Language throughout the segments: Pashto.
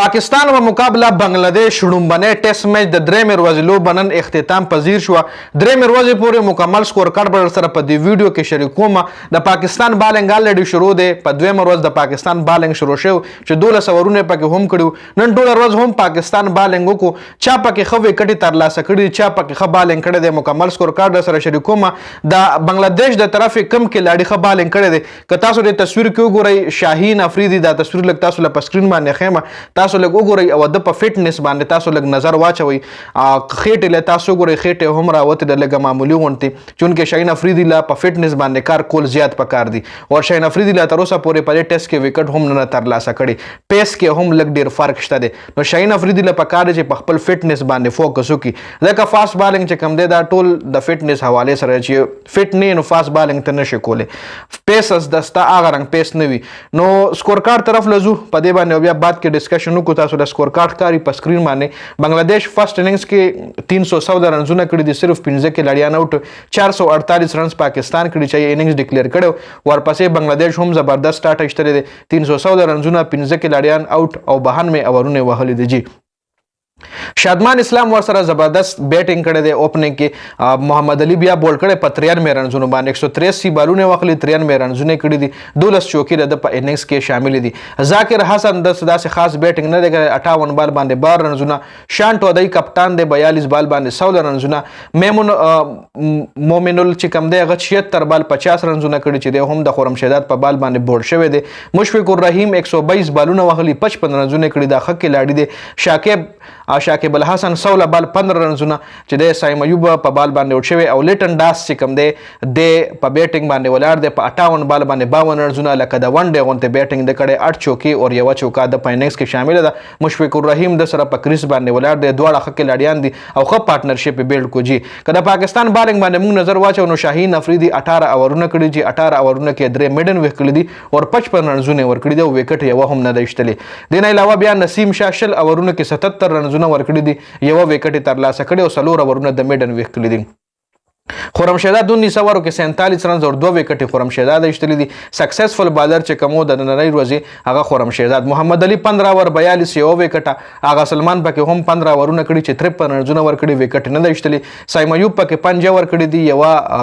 پاکستان بمقابلہ بنگلادیش لومبنی ټیسټ میچ د دریمی ورځې لوبه نن اختتام پذیر شوه. دریمی ورځې پورې مکمل سکورکارډ به سره په دې ویډیو کې شریکوم. د پاکستان بالنګ الریډي شروع دی. په دویمه ورځ د پاکستان بالنګ شروع شو چې 12 اورونه پکې هم کړو. نن ټوله ورځ هم پاکستان بالنګ وکړو. چا پکې ښه وکټې ترلاسه کړي، چا پکې ښه بالنګ کړی دی. مکمل سکورکارډ سره شریکوم. د بنگلادیش د طرف کم کلاړي ښه بالنګ کړی دی. که تاسو د تصویر کې وګورئ، شاهین افریدي دا تصویر لږ تاسو له په سکرین باندې ښیم، تاسو لږ وګورئ او د په فټنس باندې تاسو لږ نظر واچوئ. خېټې له تاسو وګورئ، خېټې هم راوتې ده لږه معمولي غوندې، چونکې شاهین افریدي له په فټنس باندې کار کول زیات پکار دي. او شاهین افریدي له تر اوسه پورې په دې ټیسټ کې وکټ هم نه ترلاسه کړی. پیس کې هم لږ ډېر فرق شته دی. نو شاهین افریدي له پکار دی چې په خپل فټنس باندې فوکس وکړي. ځکه فاسټ بالنګ چې کوم دی دا ټول د فټنس حوالې سره چې فټ نه نو فاسټ بالنګ ته نشي کولی. پیس دستا هغه رنګ پیس نه وي. نو سکورکارډ طرف لزو په دې باندې بیا بعد کې ډسکشن وکړو. تاسو د سکورکارډ کاری په سکرین باندې بنگلادیش فرست اننګز کې 314 رنزونه کړي دي، صرف 15 کې لړیان اوټ، 448 رنز پاکستان کړي چې اننګز ډیکلیئر کړو. ورپسې بنگلادیش هم زبردست سٹارټ ایستلی دی، 314 رنزونه، 15 کې لړیان اوټ او 92 اورونه وهلي دي. جی شادمان اسلام ورسره زبردست بیٹنگ کړی دی. اوپننګ کې محمد علي بیا بول کړی په 93 رنزونو باندې 183 بالونه واخلي، 93 رنزونه کړي دي، 12 چوکۍ د په اننګز کې شامل دي. ذاکر حسن د داسې خاص بیٹنگ نه دی کړی، 58 بال باندې 12 رنزونه. شان ټودای کپتان دی، 42 بال باندې 16 رنزونه. مومنول چې کم دی هغه 76 بال 50 رنزونه کړي چې دی هم د خرمشهداد په بال باندې بورډ شوی دی. مشفق الرحیم 122 بالونه واخلي، 55 رنزونه کړي، دا ښه کلاړي دی. شاکب الحسن 16 بال 15 رنزونه چې د سایم ایوب په بال باندې اوټ شوی. او لیټن ډاس چې کوم دی د په بیټنګ باندې ولاړ دی، په 58 بال باندې 52 رنزونه، لکه د ون ډے غونته بیټنګ د کړي، 8 چوکۍ او یو چوکا د پاینکس کې شامل ده. مشفق الرحیم د سره په کریس باندې ولاړ دی، دواړه ښه کلاډیان دي او ښه پارټنرشپ بیلډ کو. جی که د پاکستان بالنګ باندې موږ نظر واچو نو شاهین افریدي 18 اورونه کړي، چې 18 اورونه کې 3 میډن ویک کړي دي او 55 رنزونه ورکړي دي او وکټ یو هم نه دی ایستلی. د نه علاوه بیا نسیم شاه 20 اورونه کې 77 رنزونه ورکړي دي، یو وکټ ترلاسه کړي او 4 اورونه د میډن ویک کړي دي. خرمشهداد 19 اوورو کې 47 رنز او 2 وکټې خرمشهداد ایستلي دي. سکسسفل بالر چې کومو د نننۍ ورځې هغه خرمشهداد. محمد علي 15 اوور 42 یو وکټه. هغه سلمان پکې هم 15 اورونه کړي چې 53 رنزونه ورکړي، وکټ نه دی ایستلي. سایم ایوب پکې 5 اوور کړي دي، یو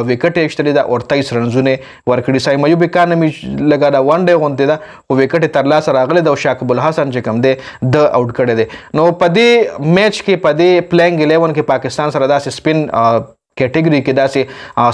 وکټ ایستلي ده او 23 رنزونه ورکړي. سایم ایوب اکانومي لګا دا ون ډے غونته ده او وکټ ترلاسه راغلی ده او شاکب الحسن چې کوم دی د اوټ کړی دی. نو په دې میچ کې په دې پلینګ 11 کې پاکستان سره داسې سپین کیټګری کې داسې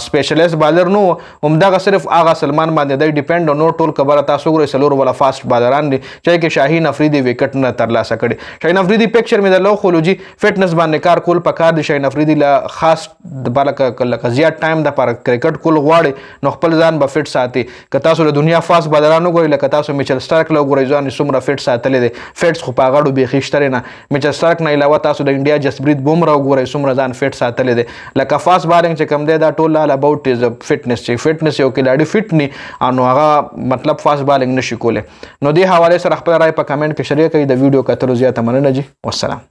سپیشلیست بالر نو، همدغه صرف هغه سلمان باندې دی ډیپینډ او نو ټول خبره تاسو وګورئ. څلور ولا فاسټ بالران دي چې کې شاهین افریدي وکټ نه ترلاسه کړي. شاهین افریدي پکچر مې درلو خو لوجي فټنس باندې کار کول پکار دی. شاهین افریدي له خاص د بالکه زیات ټایم د پر کرکټ کول غواړي نو خپل ځان به فټ ساتي. که تاسو د دنیا فاسټ بالران وګورئ، لکه تاسو میچل سټارک له وګورئ ځان څومره فټ ساتلی دی، فټس خو په غاړو بیخي شته نه. میچل سټارک نه علاوه تاسو د انډیا جسپریت بومرا وګورئ څومره ځان فټ ساتلی دی. لکه فاسټ بالنګ چې کوم دا ټول آل اباوت از فټنس. چې فټنس یو کلاډي فټ ني نو هغه مطلب فاسټ بالنګ نشي کولی. نو دې حواله سره خپل رائے په کمنټ کې شریک کړئ. د ویډیو کتلو زیاته مننه جی. والسلام.